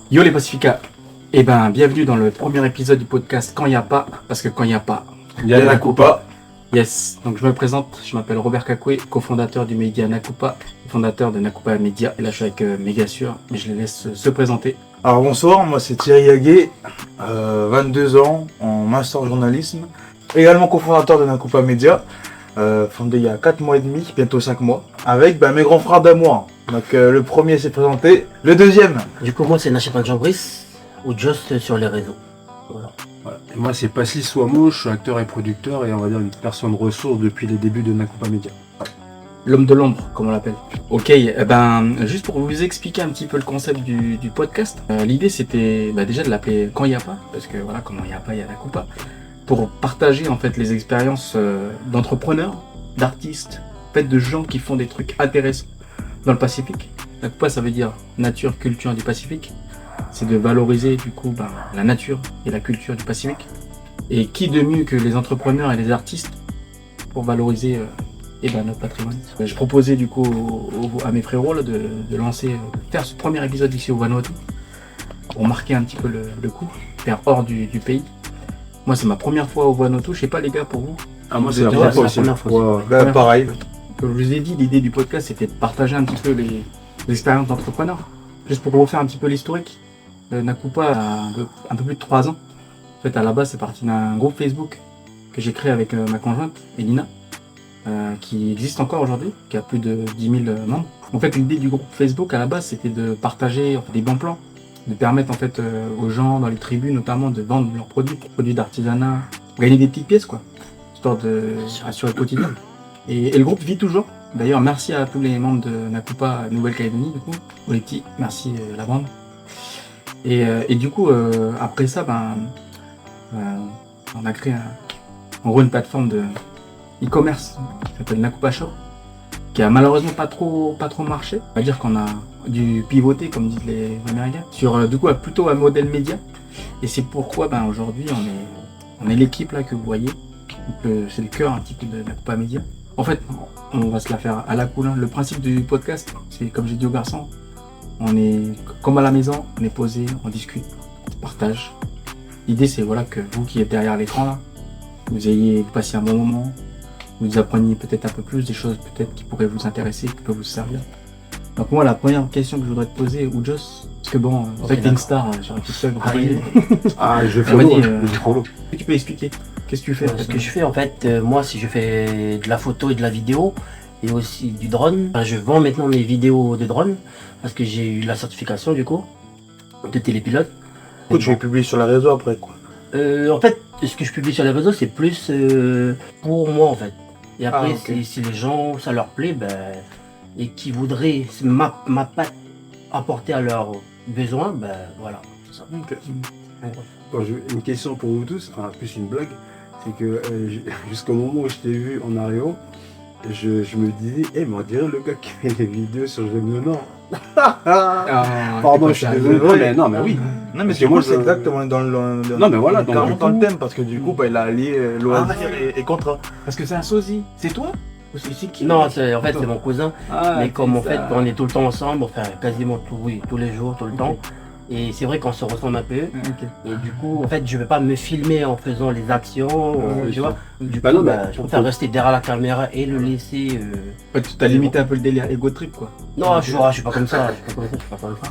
Yo les Pacifica, bienvenue dans le premier épisode du podcast Quand il n'y a pas, parce que quand il n'y a pas, Il y a Nakupa. yes. Donc je me présente, je m'appelle Robert Kakoué, cofondateur du média Nakupa, fondateur de Nakupa Media, et là je suis avec Mégasure, mais je les laisse se présenter. Alors bonsoir, moi c'est Thierry Haguet, 22 ans, en master journalisme, également cofondateur de Nakupa Media, fondé il y a 4 mois et demi, bientôt 5 mois, avec mes grands frères d'amour. Donc le premier s'est présenté, le deuxième. Du coup, moi, c'est Nachipan Jambris, ou Just sur les réseaux. Voilà. Et moi c'est Paslis Swamo, je suis acteur et producteur et on va dire une personne ressource depuis les débuts de Nakupa Media. L'homme de l'ombre, comme on l'appelle. Ok, juste pour vous expliquer un petit peu le concept du podcast, l'idée c'était déjà de l'appeler Quand il n'y a pas, parce que voilà, comme il n'y a pas, il y a Nakupa, pour partager en fait les expériences d'entrepreneurs, d'artistes, de gens qui font des trucs intéressants dans le Pacifique. Nakupa, ça veut dire nature, culture du Pacifique. C'est de valoriser du coup la nature et la culture du Pacifique. Et qui de mieux que les entrepreneurs et les artistes pour valoriser notre patrimoine. Je proposais du coup à mes frérots là, de faire ce premier épisode ici au Vanuatu pour marquer un petit peu le coup, faire hors du pays. Moi c'est ma première fois au Vanuatu, je sais pas les gars pour vous. Ah moi c'est la première fois aussi. Pareil. Comme je vous ai dit, l'idée du podcast c'était de partager un petit peu les expériences d'entrepreneurs. Juste pour refaire un petit peu l'historique. Nakupa a un peu plus de 3 ans. En fait à la base c'est parti d'un groupe Facebook que j'ai créé avec ma conjointe, Elina. Qui existe encore aujourd'hui, qui a plus de 10 000 membres. En fait, l'idée du groupe Facebook à la base, c'était de partager des bons plans, de permettre en fait aux gens dans les tribus notamment de vendre leurs produits d'artisanat, gagner des petites pièces quoi, histoire de assurer le quotidien. Et le groupe vit toujours. D'ailleurs, merci à tous les membres de Nakupa Nouvelle-Calédonie du coup, pour les petits, merci la bande. Et du coup, après ça, on a créé en gros une plateforme de e-commerce qui s'appelle Nakupa Shop, qui a malheureusement pas trop marché. On va dire qu'on a dû pivoter, comme disent les Américains, sur du coup plutôt un modèle média. Et c'est pourquoi aujourd'hui on est l'équipe là que vous voyez. C'est le cœur un petit peu de Nakupa Media. En fait, on va se la faire à la cool. Le principe du podcast, c'est comme j'ai dit aux garçons, on est comme à la maison, on est posé, on discute, on partage. L'idée c'est voilà que vous qui êtes derrière l'écran là, vous passé un bon moment. Vous appreniez peut-être un peu plus des choses peut-être qui pourraient vous intéresser, qui peuvent vous servir. Donc moi la première question que je voudrais te poser, Oujos, parce que bon, c'est vrai que t'es une star, j'aurais tout seul. Je follow. Tu peux expliquer qu'est-ce que tu fais? Ce que je fais, en fait, moi, si je fais de la photo et de la vidéo, et aussi du drone, je vends maintenant mes vidéos de drone, parce que j'ai eu la certification, du coup, de télépilote. Tu les publies sur les réseaux après quoi. En fait, ce que je publie sur les réseaux, c'est plus pour moi, en fait. Et après, si les gens, ça leur plaît, et qui voudraient ma patte apporter à leurs besoins, voilà. C'est ça. Okay. Bon, une question pour vous tous, enfin plus une blague, c'est que jusqu'au moment où je t'ai vu en Aréo, je me disais, mais on dirait le gars qui fait les vidéos sur Jeune le Nord. Pardon, je suis désolé. Non, mais oui. Non, mais c'est moi, c'est exactement dans le. Non, mais voilà, dans le thème, parce que du coup, il a allié loisir et contrat. Parce que c'est un sosie. C'est toi? Ou c'est qui? Non, en fait, c'est mon cousin. Mais comme en fait, on est tout le temps ensemble, enfin quasiment tous les jours, tout le temps. Et c'est vrai qu'on se ressemble un peu. Et du coup, en fait, je ne vais pas me filmer en faisant les actions, tu vois. Du coup, je préfère rester derrière la caméra et le laisser. Tu t'as limité un peu le délire ego trip quoi. Non, je suis pas comme ça. Je suis pas comme ça.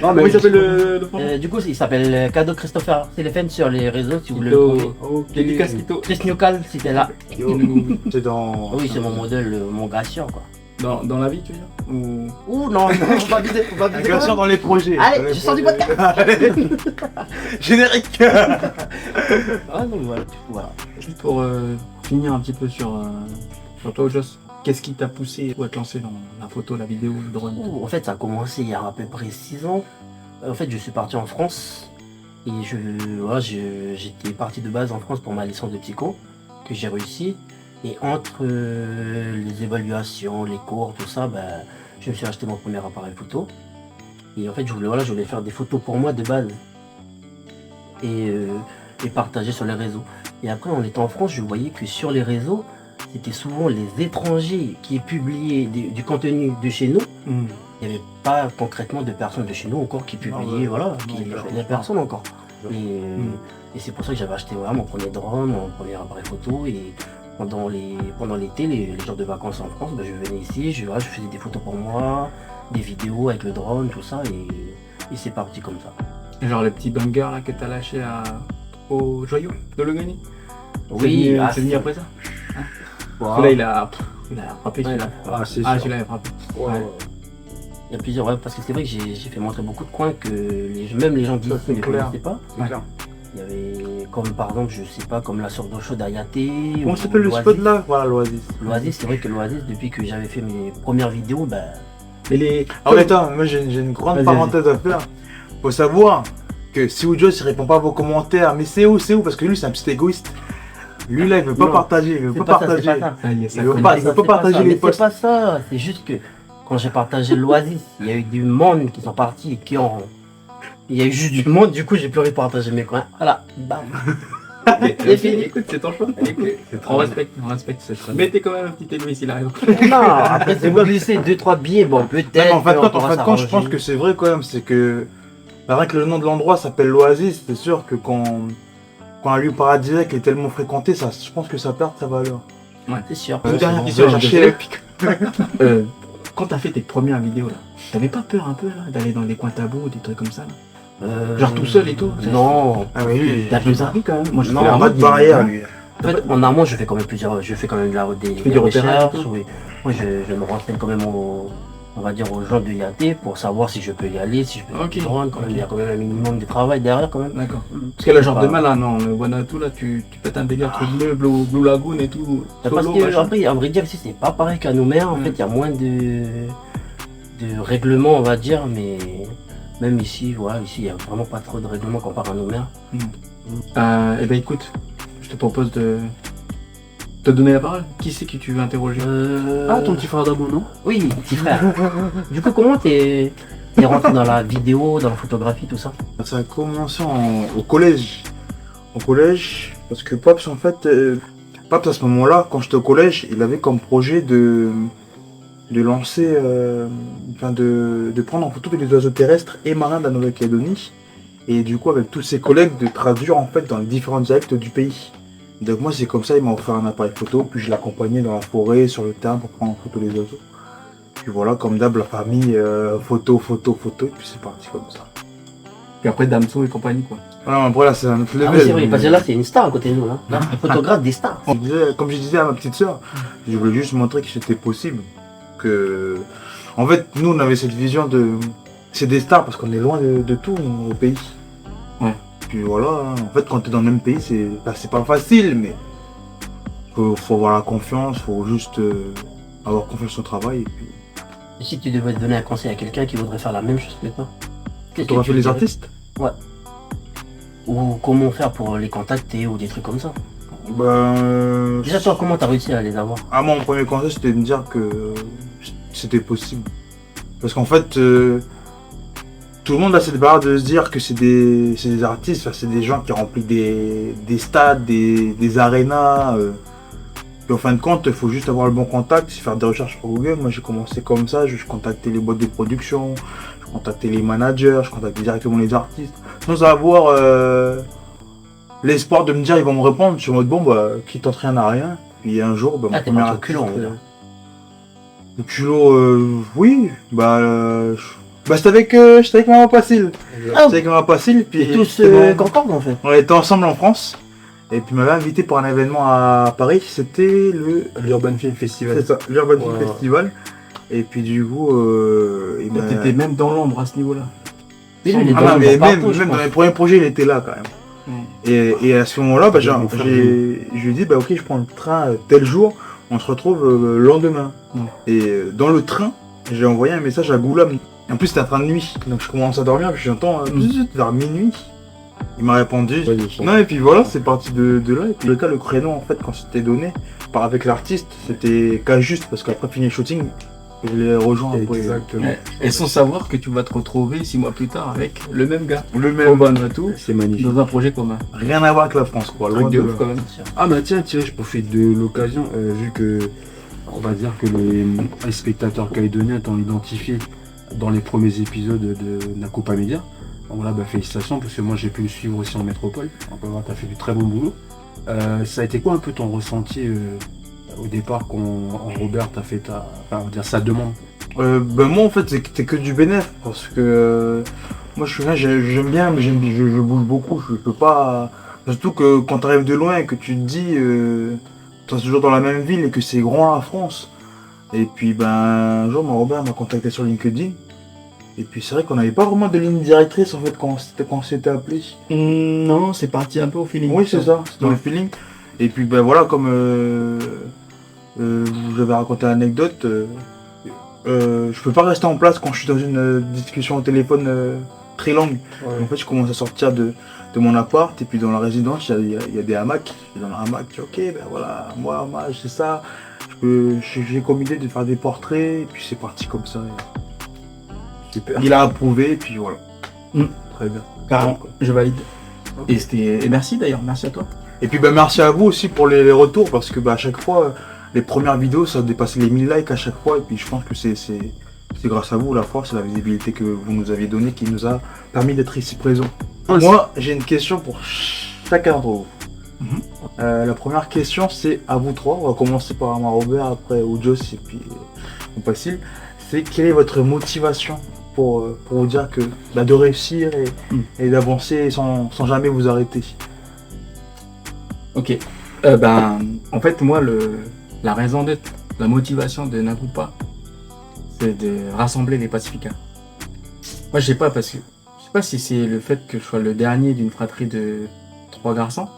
Non, mais il s'appelle le du coup, il s'appelle Cadeau Christopher Téléphone sur les réseaux si vous voulez le trouver. Dédicace Kito. Chris Newcal, c'était là. C'est dans. Oui, c'est mon modèle, mon gratien quoi. Dans la vie, tu veux dire? Ouh non, faut pas viser. Ingression dans les projets. Allez, je sors du podcast. Générique. Donc voilà. Juste pour finir un petit peu sur toi, Joss, qu'est-ce qui t'a poussé à te lancer dans la photo, la vidéo, le drone? En fait, ça a commencé il y a à peu près 6 ans. En fait, je suis parti en France et j'étais parti de base en France pour ma licence de psycho que j'ai réussi. Et entre les évaluations, les cours, tout ça, je me suis acheté mon premier appareil photo. Et en fait, je voulais faire des photos pour moi de base. Et partager sur les réseaux. Et après, en étant en France, je voyais que sur les réseaux, c'était souvent les étrangers qui publiaient du contenu de chez nous. il n'y avait pas concrètement de personnes de chez nous encore qui publiaient, voilà, il y a personne encore. Et c'est pour ça que j'avais acheté voilà, mon premier drone, mon premier appareil photo. Et pendant l'été, les jours de vacances en France, ben, je venais ici, je faisais des photos pour moi, des vidéos avec le drone, tout ça. Et c'est parti comme ça. Genre le petit banger là que t'as lâché au joyau de Logani. Oui, c'est venu après ça. Wow. Là il a frappé. Ouais, Ah, c'est Ah, sûr. celui-là il a frappé. Ouais, Ouais. ouais. Il y a plusieurs, ouais, parce que c'est vrai que j'ai fait montrer beaucoup de coins que même les gens d'ici c'est ne clair. connaissaient pas. C'est clair. Il y avait comme par exemple, je sais pas, comme la source d'eau chaude d'Ayaté. Comment s'appelle le spot là? Voilà, l'Oasis. L'Oasis, c'est vrai que l'Oasis, depuis que j'avais fait mes premières vidéos, ben, Et les. Ah ouais, attends, moi j'ai une grande Vas-y, parenthèse à faire. Faut savoir que si Joss il répond pas à vos commentaires, mais c'est où? Parce que lui c'est un petit égoïste. Lui là il veut pas Non, partager, il veut c'est pas pas ça, c'est partager. pas ça. Ça y est, ça Il veut connaît. pas- il veut pas partager ça, les mais posts. C'est pas ça, c'est juste que quand j'ai partagé l'Oasis, il y a eu du monde qui sont partis et qui ont. Il y a eu juste du monde, du coup j'ai plus envie de partager mes coins. Voilà, bam. Et fini, écoute, c'est ton choix. On respecte cette chose. Mais t'es quand même un petit égoïste, il arrive. Non, après c'est vous glisser 2-3 billets, bon Non, peut-être. mais en fin de on compte, pourra je pense s'arranger. que c'est vrai quand même, c'est que bah, rien que le nom de l'endroit s'appelle l'Oasis, c'est sûr que quand un lieu paradisiaque est tellement fréquenté, ça, je pense que ça perd sa valeur. C'est sûr. Une dernière bon, question, je vais chercher Quand t'as fait tes premières vidéos là, t'avais pas peur un peu là d'aller dans des coins tabous, des trucs comme ça là? Genre tout seul et tout? Non. Ah oui, lui, T'as plus envie quand même. Moi je Non, fais il a la pas de mode, barrière lui. En fait, en amont, je fais quand même des fais du repérage et recherches. tout. Oui. Moi, je me renseigne quand même on va dire aux gens de Yaté pour savoir si je peux y aller, si je peux Ok. y rendre. Quand même, Ok. il y a quand même un minimum de travail derrière quand même. D'accord. Parce que là, genre Bah. demain là, non, le Wanatu là, tu pètes un délire truc bleu, Blue Lagoon et tout. Parce solo, que machin. après, à vrai dire, ici, c'est pas pareil qu'à Nouméa. En Mm. fait, il y a moins de règlements, on va dire, mais même ici, voilà, ici, il n'y a vraiment pas trop de règlements comparé à Nouméa. Eh ben écoute, je te propose de te donner la parole. Qui c'est que tu veux interroger? Ah, ton petit frère d'Abou, non? Oui, petit frère. Du coup, comment t'es rentré dans la vidéo, dans la photographie, tout ça? Ça a commencé au collège. Au collège, parce que Pops en fait, Pops à ce moment-là, quand j'étais au collège, il avait comme projet de lancer, de prendre en photo tous les oiseaux terrestres et marins de la Nouvelle-Calédonie. Et du coup, avec tous ses collègues, de traduire en fait dans les différents dialectes du pays. Donc moi, c'est comme ça, il m'a offert un appareil photo, puis je l'accompagnais dans la forêt, sur le terrain pour prendre en photo les oiseaux. Puis voilà, comme d'hab, la famille, photo, et puis c'est parti comme ça. Puis après Damso et compagnie quoi. Voilà, après là, c'est un autre level. Ah oui, c'est vrai, parce que là, c'est une star à côté de nous. Hein. Là, un photographe des stars. Comme je disais à ma petite sœur, je voulais juste montrer que c'était possible. Que, en fait, nous, on avait cette vision de. C'est des stars parce qu'on est loin de tout au pays. Ouais. Puis voilà, hein. En fait, quand tu es dans le même pays, c'est pas facile, mais faut avoir la confiance, faut juste avoir confiance au travail. Et puis, Et si tu devais donner un conseil à quelqu'un qui voudrait faire la même chose que toi, qu'est-ce que photographier tu les dirais? artistes. Ou comment faire pour les contacter ou des trucs comme ça. Déjà, toi, comment t'as réussi à les avoir? Ah, moi, mon premier conseil, c'était de me dire que c'était possible. Parce qu'en fait, tout le monde a cette barre de se dire que c'est des artistes, enfin, c'est des gens qui remplissent des stades, des arénas. Puis en fin de compte, il faut juste avoir le bon contact, faire des recherches sur Google. Moi, j'ai commencé comme ça, je contactais les boîtes de production, je contactais les managers, je contactais directement les artistes, sans avoir l'espoir de me dire ils vont me répondre. Je suis en mode bon, bah, qui tente rien à rien. Puis un jour, bah, mon Ah, t'es premier parti au culot, on va artiste, dire. le culot, oui, j'étais avec Maman Pacil. Ah, J'étais avec Maman Pacil, puis et tous c'était concordent en fait. on était ensemble en France. Et puis il m'avait invité pour un événement à Paris, c'était L'Urban Film Festival. c'est ça, l'Urban Film Ouais. Festival. Et puis du coup, il Toi, m'a... t'étais même dans l'ombre à ce niveau-là. Mais lui, il est Ah dans non, mais partout, même, je même dans pense. les premiers projets, il était là quand même. Et à ce moment-là, bah, Mon frère, je lui ai dit, bah ok, je prends le train tel jour, on se retrouve le lendemain. Ouais. Et dans le train, j'ai envoyé un message à Goulam. En plus, c'était un train de nuit, donc je commence à dormir, puis j'entends vers minuit. Il m'a répondu. Ouais, le son. Non, et puis voilà, c'est parti de là. Et puis le cas, le créneau, en fait, quand c'était donné, avec l'artiste, c'était qu'à juste, parce qu'après fini le shooting, je l'ai rejoint après. Exactement. Et sans savoir que tu vas te retrouver 6 mois plus tard avec le même gars. Le Au même. Vanuatu, C'est magnifique. dans un projet commun. Rien à voir avec la France, quoi. Loin Truc de de ouf là. quand même. Ah bah tiens, je profite de l'occasion, vu que on va dire que les spectateurs calédoniens t'ont identifié dans les premiers épisodes de Nakupa Media. Donc là, félicitations, parce que moi j'ai pu le suivre aussi en métropole. Donc tu as fait du très bon boulot. Ça a été quoi un peu ton ressenti au départ quand Robert t'a fait sa demande? Moi en fait c'était que du bénéf parce que moi je suis là, j'aime bien, mais je bouge beaucoup, je peux pas. Surtout que quand tu arrives de loin et que tu te dis t'es toujours dans la même ville et que c'est grand la France. Et puis un jour mon Robert m'a contacté sur LinkedIn. Et puis c'est vrai qu'on n'avait pas vraiment de ligne directrice en fait quand on s'était appelé. Non, c'est parti un peu au feeling. Oui c'est ça, c'était dans le feeling. Et puis voilà, comme je vous avais raconté l'anecdote, je peux pas rester en place quand je suis dans une discussion au téléphone très longue. Ouais. En fait je commence à sortir de mon appart et puis dans la résidence il y a des hamacs. Et dans le hamac, tu dis ok voilà, moi c'est ça. J'ai comme idée de faire des portraits et puis c'est parti comme ça. Super. Il a approuvé et puis voilà. Très bien. Carrément, je valide. Et merci d'ailleurs, merci à toi. Et puis merci à vous aussi pour les retours parce que à chaque fois, les premières vidéos ça dépassait les 1000 likes à chaque fois et puis je pense que c'est grâce à vous la force et la visibilité que vous nous aviez donnée qui nous a permis d'être ici présents. Moi j'ai une question pour chacun d'entre vous. La première question c'est à vous trois, on va commencer par Robert, après Ojos et puis Facile. C'est quelle est votre motivation pour vous dire que de réussir et d'avancer sans jamais vous arrêter? Ok. En fait, moi, la raison d'être, la motivation de Nakupa, c'est de rassembler les pacificats. Moi, je sais pas si c'est le fait que je sois le dernier d'une fratrie de 3 garçons,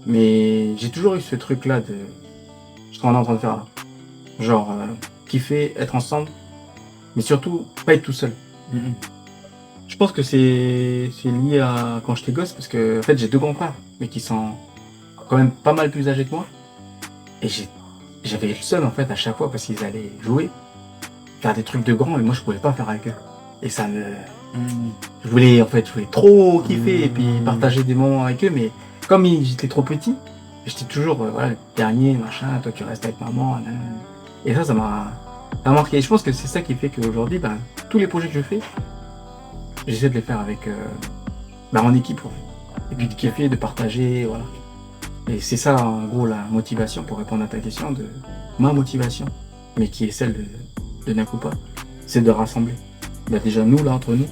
mais j'ai toujours eu ce truc-là de ce qu'on est en train de faire là. Genre, kiffer, être ensemble, mais surtout, pas être tout seul. Je pense que c'est lié à quand j'étais gosse, parce que en fait, j'ai 2 grands frères, mais qui sont quand même pas mal plus âgés que moi. Et j'avais le seum en fait à chaque fois parce qu'ils allaient jouer, faire des trucs de grands et moi je pouvais pas faire avec eux. Et ça me... Je voulais trop kiffer et puis partager des moments avec eux, mais comme j'étais trop petit, j'étais toujours le dernier, machin, toi tu restes avec maman. Nan, nan. Et ça m'a marqué. Et je pense que c'est ça qui fait qu'aujourd'hui, tous les projets que je fais, j'essaie de les faire avec en équipe. Et puis de kiffer, de partager, voilà. Et c'est ça, en gros, la motivation, pour répondre à ta question, de ma motivation, mais qui est celle de Nakupa, c'est de rassembler. Déjà, nous, là, entre nous,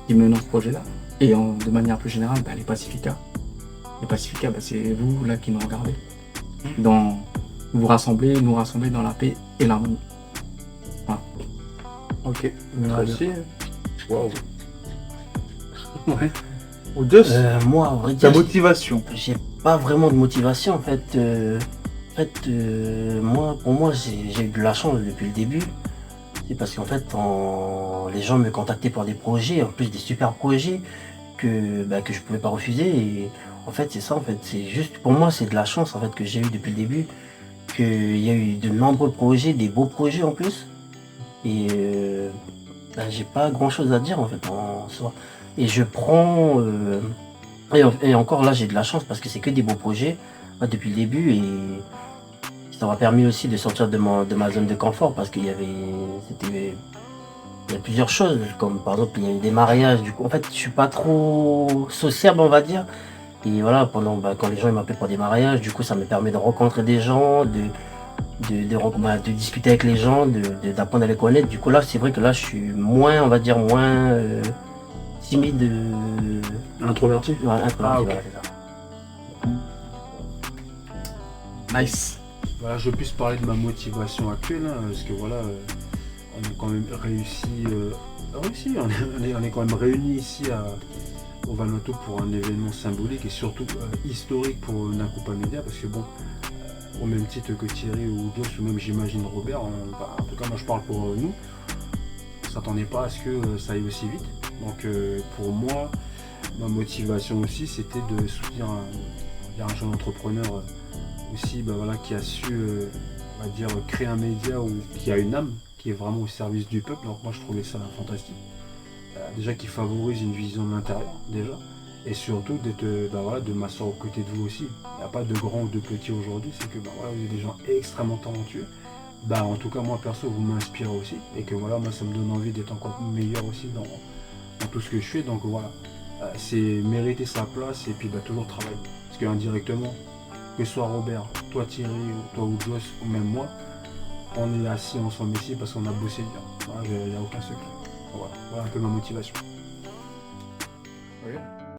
qui menons ce projet-là, et de manière plus générale, les pacificats. Les pacificats, c'est vous, là, qui nous regardez. Vous rassemblez, nous rassembler dans la paix et l'harmonie. Voilà. Ok, merci. Waouh. Ouais. Ojos, Moi, en vrai ta dire, motivation. j'ai pas vraiment de motivation en fait. Pour moi, j'ai eu de la chance depuis le début. C'est parce qu'en fait, les gens me contactaient pour des projets, en plus des super projets que je pouvais pas refuser. Et en fait, c'est ça. En fait, c'est juste pour moi, c'est de la chance en fait que j'ai eu depuis le début. Qu'il y a eu de nombreux projets, des beaux projets en plus. Et j'ai pas grand chose à dire en fait en soi. Et je prends et encore là j'ai de la chance parce que c'est que des beaux projets depuis le début et ça m'a permis aussi de sortir de ma zone de confort parce qu'il y a plusieurs choses comme par exemple il y a eu des mariages, du coup en fait je suis pas trop sociable on va dire et voilà quand les gens ils m'appellent pour des mariages du coup ça me permet de rencontrer des gens, de discuter avec les gens, d'apprendre à les connaître. Du coup là c'est vrai que là je suis moins on va dire moins timide. Introverti. Ouais, introverti, Ok. voilà, c'est ça. Nice. Voilà, je puisse parler de ma motivation actuelle, parce que voilà, on est quand même on est quand même réunis ici au Vanuatu pour un événement symbolique et surtout historique pour Nakupa Media, parce que bon, au même titre que Thierry ou Dos, ou même j'imagine Robert, en tout cas moi je parle pour nous, on s'attendait pas à ce que ça aille aussi vite. Donc pour moi, ma motivation aussi c'était de soutenir un jeune entrepreneur aussi qui a su on va dire créer un média qui a une âme, qui est vraiment au service du peuple. Donc moi je trouvais ça fantastique. Déjà qui favorise une vision de l'intérieur déjà. Et surtout de m'asseoir aux côtés de vous aussi. Il n'y a pas de grands ou de petits aujourd'hui, c'est que vous êtes des gens extrêmement talentueux. bah en tout cas moi perso vous m'inspirez aussi et que voilà moi ça me donne envie d'être encore meilleur aussi dans tout ce que je fais donc voilà. C'est mériter sa place et puis bah, toujours travailler. Parce qu'indirectement, que ce soit Robert, toi Thierry, ou toi ou Joss, ou même moi, on est assis ensemble ici parce qu'on a bossé dur. Voilà, il n'y a aucun secret. Voilà un peu ma motivation. Oui.